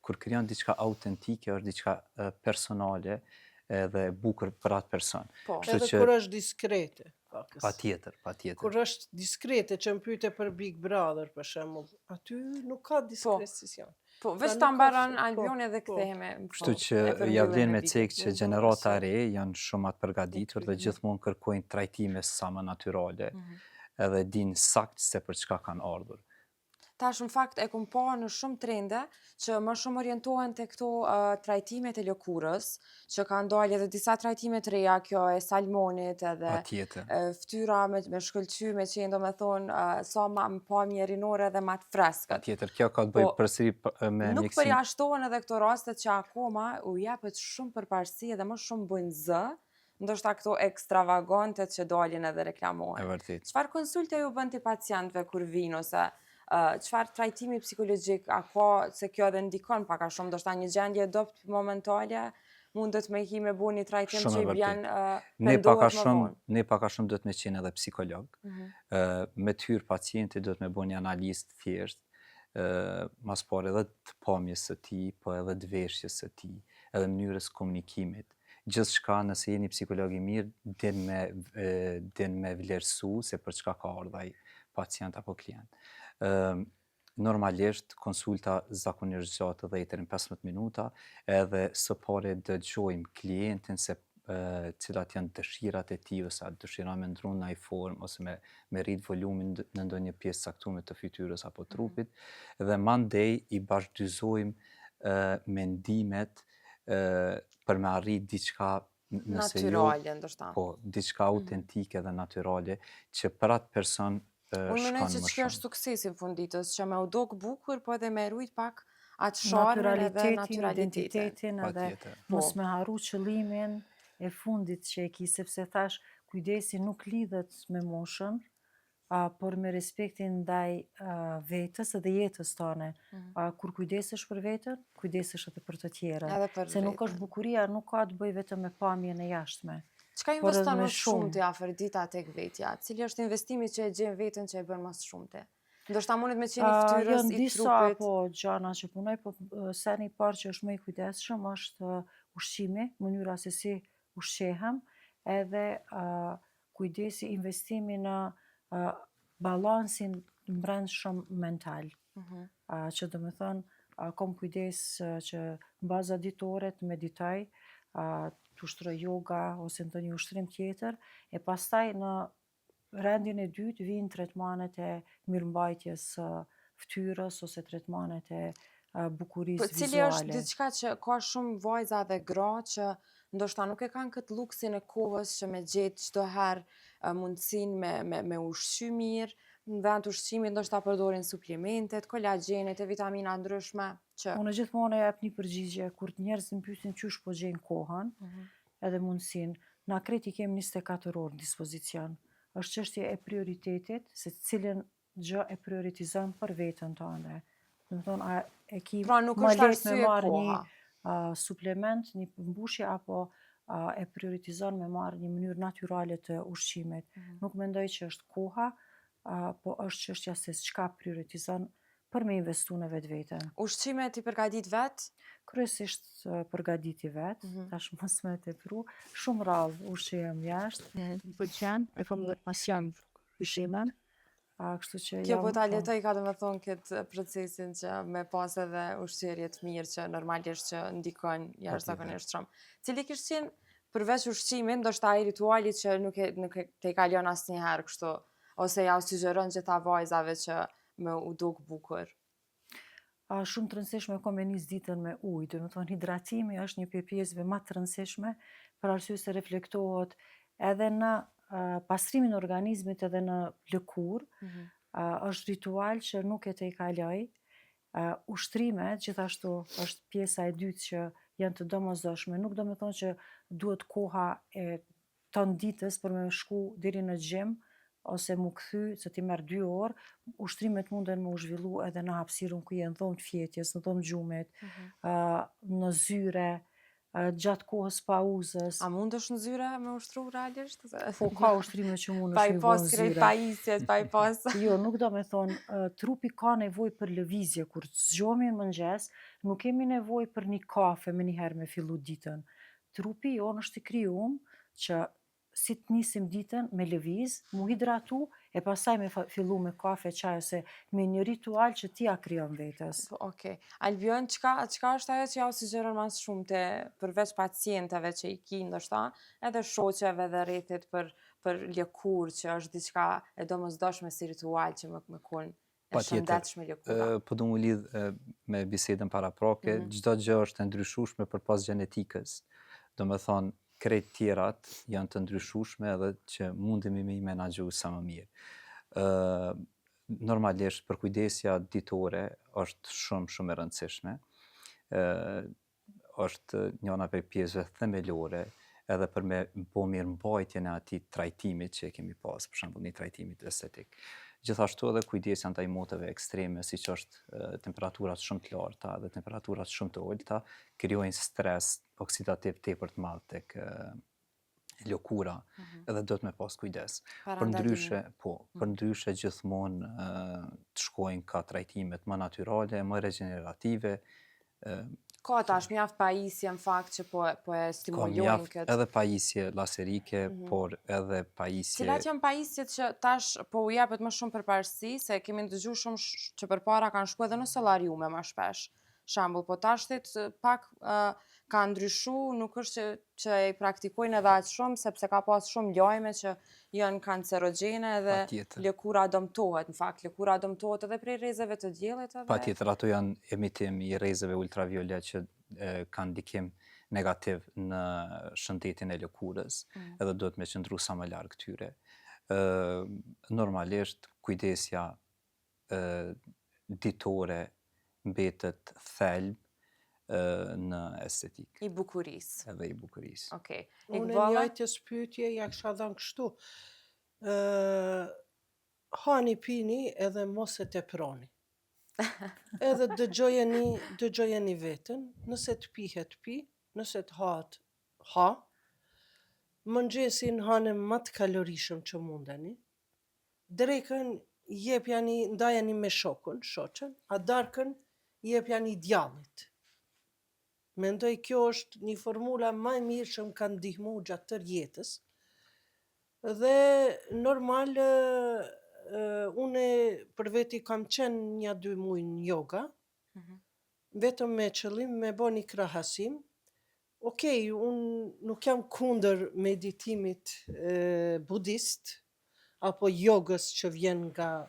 Kur krijon diçka autentike, është diçka personale edhe bukur për atë person.
Po.
Kështu
Edhe
që
kur është diskrete. Pakës.
patjetër.
Kur është diskrete që më pyete për Big Brother, për shembull, aty nuk ka diskrecion.
Po,
Pra
veç
nuk
ta
ka
mbaron
shumë,
Albioni edhe
po.
kthehemi.
Kështu
po,
që
e përmbyllim
ja vlen
me
me
Big.
cek që gjenerata e re janë shumë atë përgatitur dhe gjithmonë kërkojnë trajtime sa më natyrale, edhe din sakt se për çka kanë ardhur.
Tash në fakt e kom pa në shumë trende që më shumë orientohen te këto trajtimet e lëkurës, që kanë dalë edhe disa trajtime të reja, kjo e salmonit edhe
Patjetër.
fytyra me shkëlqy, me qenë do me thonë sa ma më pamje rinore dhe ma të freskët.
Patjetër, kjo ka të bëjë
Po,
përsëri me
Nuk
mjekësinë.
përjashtohen edhe këto rastet që akoma u jepet shumë përparësi edhe më shumë bëjnë zë, ndoshta këto ekstravagantet që dalin edhe
E
reklamohen.
vërtet.
Çfarë konsulte ju bën ti pacientëve kur vinë, ose çfarë trajtimi psikologjik a ka, se kjo edhe ndikon pak a shumë, ndoshta një gjendje dopt momentale mundet me hi me bu një trajtim
Shumë
që
e
i bjen
Ne pak a
pendohet më
shumë,
vonë.
ne pak a shumë do të me qenë edhe psikolog. Me të hyrë pacienti do të me bo një analizë të thjeshtë, mas pare edhe të pamjes së tij, po edhe të veshjes së tij, edhe mënyrës komunikimit. Gjithçka, nëse jeni psikolog i mirë, din me vlerësu se për çka ka ardhur ai pacient apo klient. Normalisht konsulta zakonisht gjatë edhe deri në 15 minuta, edhe së pari dëgjojmë klientin se cilat janë dëshirat e tij, ose a dëshiron me ndru në ai formë, ose me rrit volumin në ndonjë pjesë caktuar të fytyrës apo trupit, dhe mandej i bashkëdyzojmë mendimet për me arrit diçka nëse
Natyrale, ndoshta.
po, diçka autentike dhe natyrale që për atë person
Unë mendoj
shkon
që
më
kjo është
shumë.
suksesi funditës, që me u dok bukur, po edhe me rujt pak atë sharmin edhe naturalitetin.
Identitetin, edhe
Patjetër.
mos me harru qëllimin e fundit që e ki, sepse thash kujdesi nuk lidhet me moshën, por me respektin ndaj vetës edhe jetës tane. Kur kujdesesh për vetën, kujdesesh edhe për të tjerën.
Edhe për
Se nuk
veten.
është bukuria, nuk ka të bëj vetëm me pamjen e jashtme.
Çka
Por edhe
investon
me
më shumë
shumë.
ti Afërdita tek vetja? Cili është investimi që e gjen veten që e bën më shumë ti? Ndoshta mundet me qenë i fytyrës,
Janë
i
disa
trupit.
gjana që punoj, po seni i parë që është më i kujdesshëm është ushqimi, mënyra se si ushqehem, edhe kujdesi, investimi në balansin brendshëm mental. Që do me thënë, kom kujdes që në baza ditore të meditoj, të ushtroj yoga ose ndonjë ushtrim tjetër, e pastaj në rendin e dytë vijnë tretmanet e mirëmbajtjes së fytyrës ose tretmanet e bukurisë
Po cili është
vizuale.
diçka që ka shumë vajza dhe gra që ndoshta nuk e kanë këtë luksin e kohës që me gjetë çdo herë mundësinë me ushqy mirë, në vend të ushqimit ndoshta përdorin suplementet, kolagjenet e vitamina ndryshme që
Unë gjithmonë e jap një përgjigje kur njerëzit më pyesin çysh po gjejnë kohën, edhe mundësinë. Na kreti kemi 24 orë në dispozicion. Është çështje e prioritetit, se cilën gjë e prioritizon për veten tënde. Do të thonë, a e ki
pra nuk
më
është
lehtë me
arsye
marrë
koha.
një suplement, një mbushje, apo e prioritizon me marrë një mënyrë natyrale të ushqimit. Nuk mendoj që është koha, po është çështja se çka prioritizon për me investu në vetveten.
Ushqimet i përgatit vet?
Kryesisht përgatiti vet, tash mos me tepru, shumë rrallë ushqejem jashtë,
Më pëlqen, e kam dhe pasion pushimin.
kështu që
Kjo
jam
po ta letoj ka do me thonë këtë procesin që me pas edhe ushqyerje të mirë që normalisht që ndikon jashtëzakonisht shumë. Cili kishte qenë përveç ushqimit, ndoshta ai rituali që nuk e te kalon asnjëherë kështu, ose ja u sugjeron gjitha vajzave që me u duk bukur?
Shumë të rëndësishme ka me nis ditën me ujë, do të thonë hidratimi është një prej pjesëve më të rëndësishme, për arsye se reflektohet edhe në pastrimin e organizmit edhe në lëkurë. Është ritual që nuk e te i kaloj, Ushtrimet, gjithashtu, është pjesa e dytë që janë të domosdoshme. Nuk do me thonë që duhet koha e ton ditës për me shku deri në gym, ose mu kthy, se ti merr 2 orë, ushtrimet munden me u zhvillu edhe në hapësirën ku je në dhomë të fjetjes, në dhomë gjumit, në zyre, gjatë kohës pauzës.
A mund është në zyre me ushtru realisht?
Po ka ushtrime që mund
Pa
është
i
me
pas
vonë
krejt
zyre.
pajisjes, pa i pas...
Jo, nuk do me thonë, trupi ka nevojë për lëvizje, kur zgjohemi në mëngjes, nuk kemi nevojë për një kafe me njëherë me fillu ditën. Trupi jonë është i krijuar që si të nisim ditën me lëviz, mu hidratu, e pasaj me fillu me kafe, çaj, ose me një ritual që ti ja krijon vetes.
Okej. Albion, çka është ajo që ja u sugjeron mas shumë të përveç pacientëve që i ki ndoshta, edhe shoqeve dhe rrethit për lëkurë që është diçka e domosdoshme si ritual që më kon e shëndetshme lëkura.
Po du mu lidh me bisedën paraprake, çdo gjë është e ndryshueshme përpas gjenetikës. Do me thonë, krejt tjerat janë të ndryshueshme edhe që mundemi me i menaxhu sa më mirë. Normalisht përkujdesja ditore është shumë e rëndësishme. Është njëna prej pjesëve themelore edhe për me bo mirë mbajtjen e atij trajtimit që e kemi pas, për shembull një trajtimit estetik. Gjithashtu edhe kujdesja ndaj moteve ekstreme, siç është temperaturat shumë të larta dhe temperaturat shumë të ulta, krijojnë stres oksidativ tepër të madh tek lëkura, edhe do të me pas kujdes. Përndryshe gjithmonë të shkojnë ka trajtimet më natyrale, më regenerative.
Ka tash mjaft pajisje në fakt që po e stimulojnë këtë.
Edhe pajisje laserike, por edhe pajisje...
Cilat janë pajisjet që tash po u japet më shumë përparësi, se kemi ndëgju shumë që përpara kanë shku edhe në solariume më shpesh. Shembull, po tash pak ka ndryshu, nuk është që i praktikojnë edhe aq shumë, sepse ka pas shumë lajme që janë kancerogjene dhe lëkura dëmtohet, në fakt, lëkura dëmtohet edhe prej rrezeve të diellit edhe.
Patjetër, ato janë emitim i rrezeve ultraviolet që kanë ndikim negativ në shëndetin e lëkurës, edhe duhet me qëndru sa më larg tyre. Normalisht, kujdesja ditore mbetet thelb në estetik.
I bukurisë.
Edhe i bukurisë.
Okej.
Unë e njëjtës pyetje ja kisha dhënë kështu. Hani pini edhe mos e teproni. Edhe dëgjojeni veten, nëse të pihet pi, nëse të hahet ha. Mëngjesin hanem më të kalorishëm që mundeni. Drekën ndajeni me shoqen, a darkën jepjani djallit. Mendoj kjo është një formula më e mirë që më ka ndihmu gjatë tërë jetës. Dhe normal unë për veti kam qenë 1-2 muaj në yoga, vetëm me qëllim me bo një krahasim. Okej, unë nuk jam kundër meditimit budist, apo jogës që vjen nga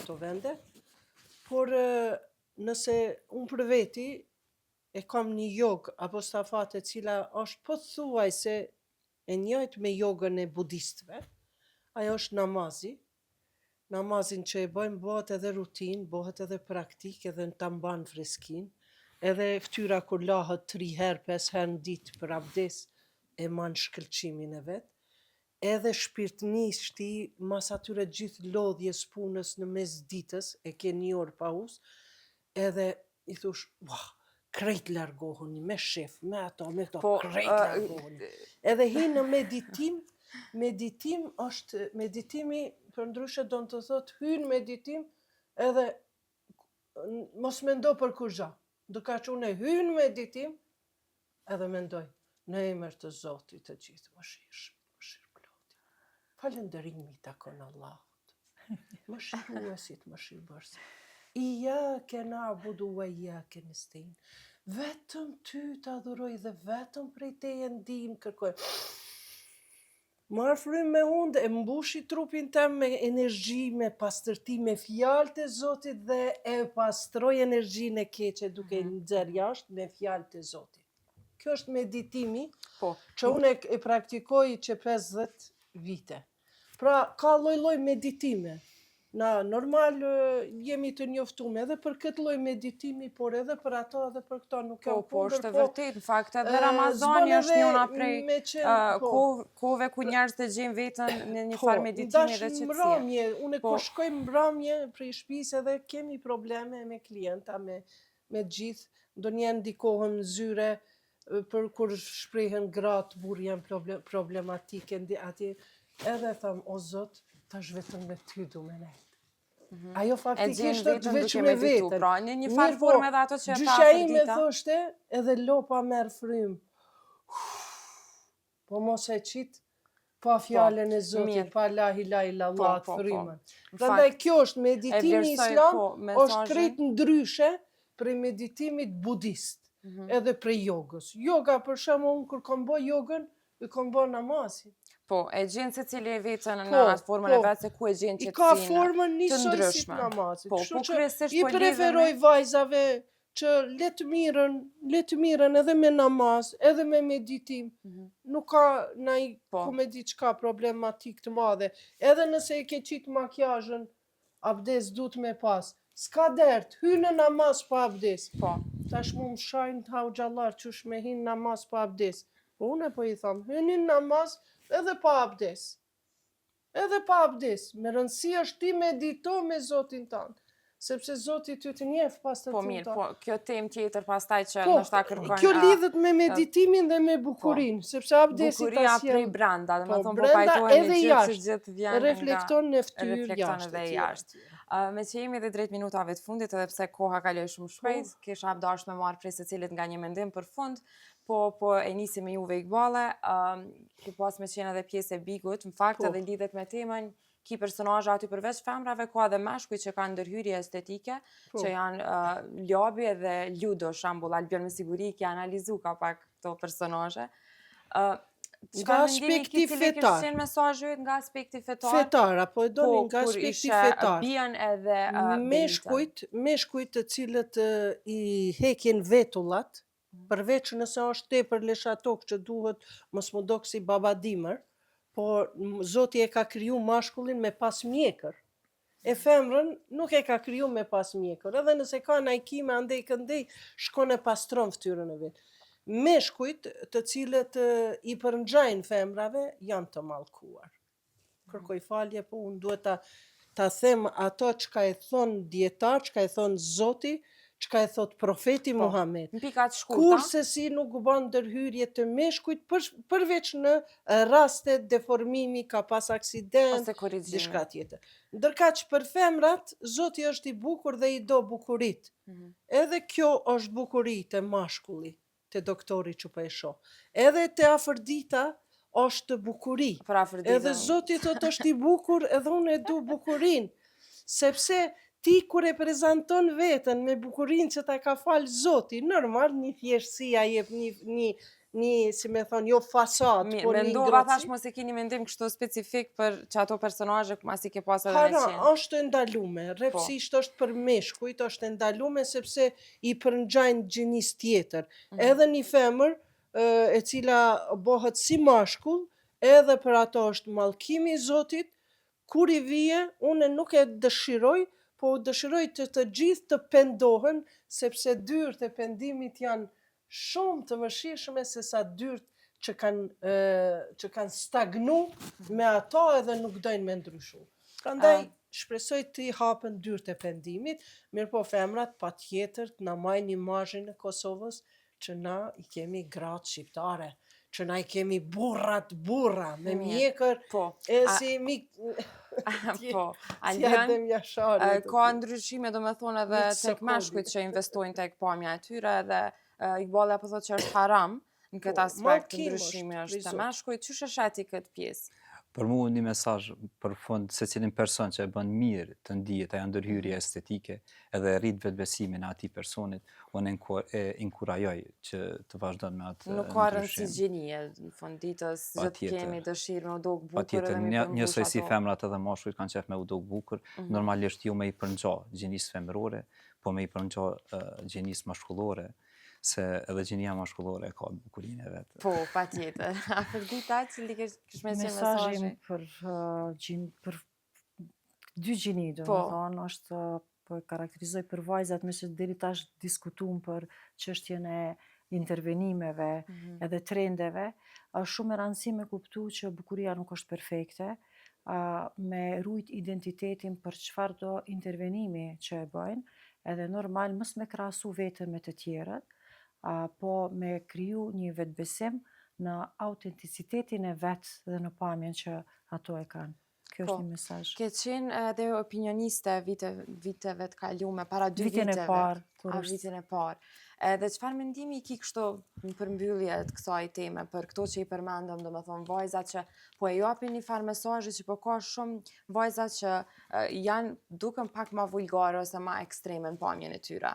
to vende, por nëse unë për veti e kam një jogë apo stafate cila është pothuajse e njëjtë me jogën e budistëve, ajo është namazi. Namazin që e bëjmë bëhet edhe rutinë, bëhet edhe praktikë, edhe në ta mban freskinë, edhe fytyra kur lahet 3 herë, 5 herë në ditë për abdes e man shkëlqimin e vet. Edhe shpirtënishti mas atyre gjithë lodhjes punës në mes ditës, e ke 1 orë pauzë, edhe i thush, krejt largohuni, me shef, me ato, me këto, krejt largohuni. Edhe hi në meditimi, për ndryshe do në të thot, hy në meditim, edhe mos mendo për kurgja. Do ka që unë hy në meditim, edhe mendoj, në emër të Zotit të gjithë, më shirë ploti. Falëndërimi i takon Allahut. Më shiruesit, më shirë bërësit. Iyake na'budu wa iyake nasta'in. Vetëm ty të adhuroj dhe vetëm prej teje ndihmë kërkoj. Marr frymë me unë e mbushi trupin tem me energji, me pastërti, me fjalët e Zotit dhe e pastroj energjinë e keqe duke nxjerr jashtë me fjalët e Zotit. Kjo është meditimi që unë e praktikoj që 50 vite. Pra ka lloj-lloj meditime. Na normal jemi të njoftuar edhe për këtë lloj meditimi, por edhe për ato edhe për këto nuk
Po,
kam
po,
kundër,
është e vërtet, në fakt edhe Ramazani
zbon
është
edhe
njëna prej
me qenë,
kohëve ku njerëzit e gjejnë veten në një
po,
farë meditimi dhe
ndash
qetësie.
mbrëmje, une
Po.
kur shkoj mbrëmje prej shtëpisë edhe kemi probleme me klienta, me gjithë, ndonjëherë ndikohem në zyre, për kur shprehen gratë, burë janë problematike, atje, edhe tham, o Zot, tash vetëm me ty du me nejtë. Ajo
E
faktikisht
gjenë
është
vetën
veç
duke
me
meditu,
vetën.
pra në një
Mirë
farë
po,
formë edhe ato që ta
gjyshja ime
Afrodita.
thoshte, edhe lopa merë frym. Po mos e qit, pa fjallën e Zotit,
mirë.
pa la ilaha illallah
Po, po,
frymën.
Në
Prandaj
fakt,
kjo është meditimi
vlerësoj,
islam,
po,
është
mesazhin.
krejt ndryshe prej meditimit budist, edhe prej jogës. Joga, për shembull, unë kur kam bë jogën, i kam bë namazin.
Po, e gjenë se cili vetën në
Po,
atë formën e
po.
vetë se ku e gjenë
I ka
qetësinë
formën
të
njësoj si
ndryshme.
të namazit.
Po,
Kështu
po
që
kryesisht
i
po lidhemi-
preferoj vajzave që le të mirën edhe me namaz, edhe me meditim. Nuk ka nai
Po.
ku me diçka problematik të madhe. Edhe nëse e ke qitë makjazhën, abdes duhet me pas. S'ka dert, hy në namaz pa abdes.
Po,
Tash mu më shajnë të hauxhallar qysh me hin namaz pa abdes. Po unë po i tham, hyni në namaz edhe pa abdes. Edhe pa abdes. Me rëndësi është ti medito me Zotin tanë. Sepse Zoti ty të njeh pas të
po mirë, po, kjo temë tjetër pastaj që ndoshta kërkojnë...
kjo lidhet me meditimin dhe me bukurinë, sepse abdesi
Bukuria
tas
prej
jam
branda, dhe më
po,
thonë po
brenda
pajtohemi
edhe
gjithë
jashtë.
që gjithë vjen
reflekton në fytyrë
reflekton
jashtë.
edhe
etj,
jashtë.
etj.
Me që jemi edhe drejt minutave të fundit, edhe pse koha kaloi shumë shpejt, kisha dashur me marrë prej secilit nga një mendim për fund, po e nisi me juve Iqbale, ki pas me qenë edhe pjesë e Bigut, në fakt
Po.
edhe lidhet me temën, ki personazhe aty përveç femrave, ka edhe meshkuj që kanë ndërhyrje estetike,
Po.
që janë Ljabi edhe Ludo, shembull, Albion me siguri ki analizu ka pak këto personazhe.
Nga aspekti fetar.
Qenë mesazhi yt nga aspekti fetar?
Fetar, apo e doni nga
kur
aspekti
ishe
fetar.
Bian edhe
Meshkujt të cilët i hekin vetullat, përveç nëse është tepër leshatok që duhet mos më dok si babadimër, por Zoti e ka kriju mashkullin me pas mjekër. E femrën nuk e ka kriju me pas mjekër. Edhe nëse ka najkime andej këndej, shkon e pastron fytyrën e vet. Meshkujt të cilët i përngjajnë femrave janë të mallkuar. Kërkoj falje, po unë duhet ta them ato çka e thon dietar, çka e thon Zoti, çka e thot profeti Muhammed.
Në pika të shkurta.
Kurse si nuk bën ndërhyrje të meshkujt përveç në raste deformimi, ka pas aksident,
Ose korrigjimi.
diçka tjetër. Ndërkaq për femrat, Zoti është i bukur dhe i do bukurit. Edhe kjo është bukuri te mashkulli, te doktori që po e shoh. Edhe te Afërdita është bukuri.
Për Afroditën.
Edhe Zoti thot është i bukur, edhe unë e du bukurin. Sepse ti kur e prezanton veten me bukurinë që ta ka fal Zoti, normal një thjeshtësi a jep një si me thonë, jo fasad, po një
Mendova
ngrohtësi.
thash mos e keni mendim kështu specifik për që ato personazhe masi ke pas edhe me
Hara,
qenë.
është e ndalume, rrepsisht është për meshkujt, është e ndalume sepse i përngjajnë gjinis tjetër. Edhe një femër e cila bëhet si mashkull, edhe për ato është mallkimi i Zotit, kur i vije, unë nuk e dëshiroj, po dëshiroj të gjithë të pendohen, sepse dyert e pendimit janë shumë të vështirshme se sa dyert që kanë stagnu me ato edhe nuk dojnë me ndryshu. Prandaj shpresoj të i hapen dyert e pendimit, mirë po femrat pa tjetër të na majnë imazhin e Kosovës që na i kemi gratë shqiptare, që na i kemi burra me mjekër,
Po.
si mik...
Po.
Si Adem Jashari.
Ka ndryshime do me thonë edhe
Mitë
tek
Sokoli.
mashkujt që investojnë tek pamja e tyre edhe Iqbale apo thotë që është haram në këtë
Po,
aspekt
mallkim
ndryshimi
është,
është të
prej
mashkujt. Çu sheshati këtë pjesë?
Për mua një mesazh për fund se cilin person që e bën mirë të ndihet ajo ndërhyrje estetike edhe rrit vetbesimin e atij personit, unë e inkurajoj që të vazhdon me atë
Nuk ka rëndësi gjenie në fund ditës, gjithë
Patjetër.
kemi dëshirë me u dok bukur
Patjetër,
edhe me përmbush
njësoj si
ato.
femrat edhe mashkujt kanë qef me u dok bukur, normalisht jo me i përngjo gjinisë femërore, po me i përngjo gjinisë mashkullore, se edhe gjinia mashkullore ka bukurinë e vet.
Po, patjetër. Afërdita, cili kish me qenë
Mesazhi
mesazhi?
për dy gjini, do
Po.
me thonë, është po e karakterizoj për vajzat, me që deri tash diskutum për çështjen e intervenimeve edhe trendeve, është shumë e rëndësishme me kuptu që bukuria nuk është perfekte, me rujt identitetin për çfarë do intervenimi që e bëjnë, edhe normal mos me krahasu veten me të tjerët, po me kriju një vetbesim në autenticitetin e vet dhe në pamjen që ato e kanë. Kjo
Po,
është një mesazh.
Ke qenë edhe opinioniste viteve të kalume, para 2
Vitin e
viteve.
parë, kur
A
është-
vitin e parë. Edhe çfarë mendimi ki kështu në përmbyllje të kësaj teme për këto që i përmendëm, domethënë vajzat që po e japin një farë mesazhi që po ka shumë vajzat që janë duken pak ma vulgare ose ma ekstreme në pamjen e tyre.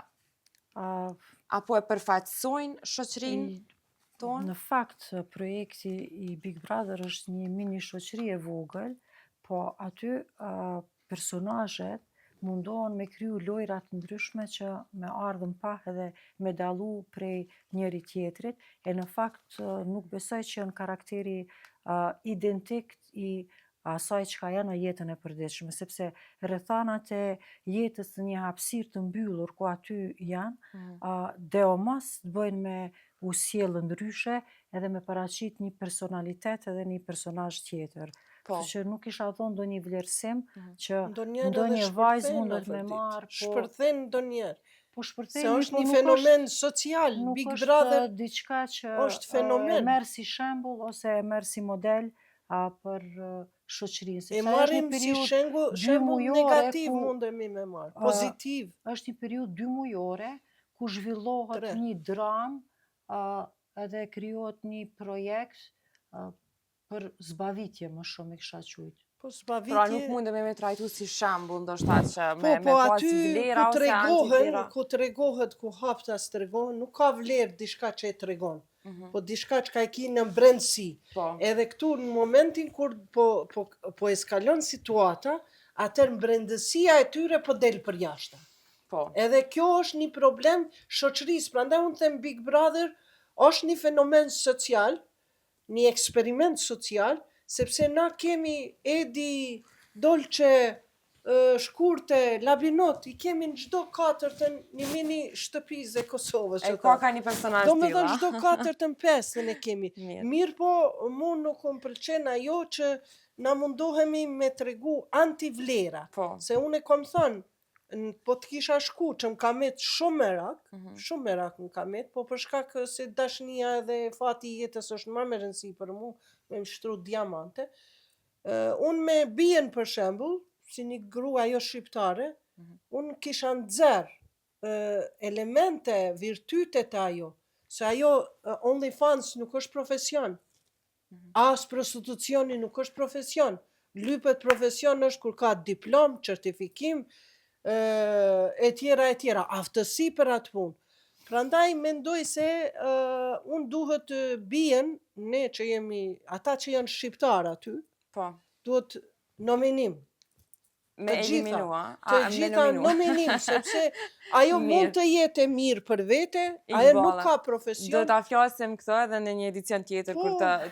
A,
Apo e përfaqësojnë shoqërinë tonë?
Në fakt, projekti i Big Brother është një mini shoqëri e vogël, po aty personazhet mundohen me kriju lojra të ndryshme që me ardhën pa edhe me dallu prej njëri tjetrit, e në fakt nuk besoj që janë karakteri identik i asaj çka janë në jetën e përditshme, sepse rrethanat e jetës në një hapësirë të mbyllur ku aty janë, deo mas të bëjnë me u sjellë ndryshe edhe me paraqit një personalitet edhe një personazh tjetër.
Po.
Kështu që nuk isha thonë ndonjë vlerësim që
Ndonjëherë
ndonjë
edhe
vajzë
shpërthen,
mundet me
Afrodit.
marrë, po
Shpërthen ndonjëherë.
po
Se
shpërthejnë,
është
po
një
nuk
fenomen
është,
social,
nuk
Big
është
Brother
diçka që
është fenomen.
e merr si shembull ose e merr si model për shoqërinë.
e
Sepse është një
marrim si
periudhë
shembull
dymujore
negativ
ku-
mundemi me marr. Pozitiv.
është një periudhë dymujore ku zhvillohet
Tre.
një dramë edhe krijohet një projekt për zbavitje më shumë e kisha qujtë.
Po
Pra
zbavitje.
nuk mundemi me trajtu si shembull, ndoshta që
Po,
me pas
aty
vlera
ku
ose
tregohen,
antivlera.
ku tregohet, ku haptas tregohen, nuk ka vlerë diçka që e tregon. Po diçka që ka e ki në brendësi.
Po.
Edhe këtu në momentin kur po eskalon situata, atër brendësia e tyre po del për jashtë.
Po.
Edhe kjo është një problem shoqërisë. Prandaj unë them Big Brother është një fenomen social, një eksperiment social, sepse na kemi Edi, Dolce, Shkurte, Labinot, i kemi në çdo katërtën një mini shtëpizë e Kosovës.
E
që
ka
ta-
një personazh
Do me
tilla.
thënë çdo katërtën pesën e kemi.
Mirë.
Mirë po, mu nuk më pëlqen ajo që na mundohemi me tregu anti-vlera.
Po.
Se unë e kom thënë, po të kisha shku që më ka met shumë merak, shumë merak më ka met, po për shkak se dashnia edhe fati i jetës është më me rëndësi për mu, me më shtru diamante. Unë me bien për shembull, si një grua ajo shqiptare, unë kisha nxerr elemente, virtytet e ajo, se ajo OnlyFans nuk është profesion. As prostitucioni nuk është profesion. Lypet profesion është kur ka diplom, certifikim, e tjera, aftësi për atë punë. Prandaj mendoj se unë duhet të bien, ne që jemi, ata që janë shqiptar aty,
Po.
duhet nominim.
Me
Të gjitha.
eliminua.
Të
me
gjitha
nominu.
nominim, sepse ajo
Mirë.
mund të jetë e mirë për vete,
Iqbala.
ajo nuk ka
Do
profesion.
ta flasim këtë edhe në një edicion tjetër
Po.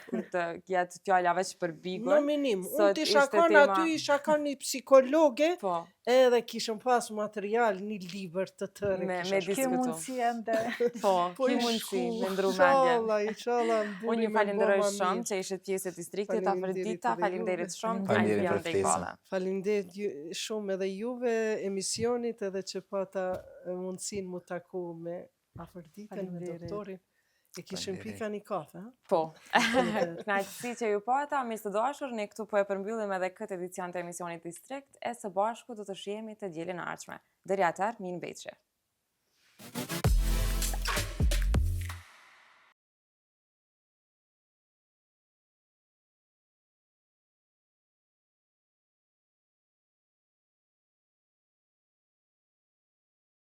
kur të jetë fjala veç për Bigun.
Nominim. Unë
Sot
t'isha
ishte
kanë
tema-
aty, isha kanë një psikologe,
Po.
edhe kishëm pas material, një libër të tërë.
Me
kisha
Ke
diskutu.
mundësi ende.
Po,
Po
ki
i
mundësi
shku.
me ndru mendjen.
Inshallah,
Unë ju falenderoj shumë që ishit pjesë e distriktit
Faleminderit
Afrodita,
edhe
falenderit
juve.
shumë,
Faleminderit
Ajde
për ftesën.
Iqbala.
Faleminderit shumë edhe juve emisionit edhe që pata mundësin mu taku me Afroditën, me
Faleminderit.
doktorin. E kishim
Faleminderit.
pika një kafe, ha?
Po, knaqësi që ju pata, miq të dashur, ne këtu po e përmbyllim edhe këtë edicion të emisionit Distrikt, e së bashku do të shihemi të dielën e ardhshme. Deri atëherë, mirë mbëjtje.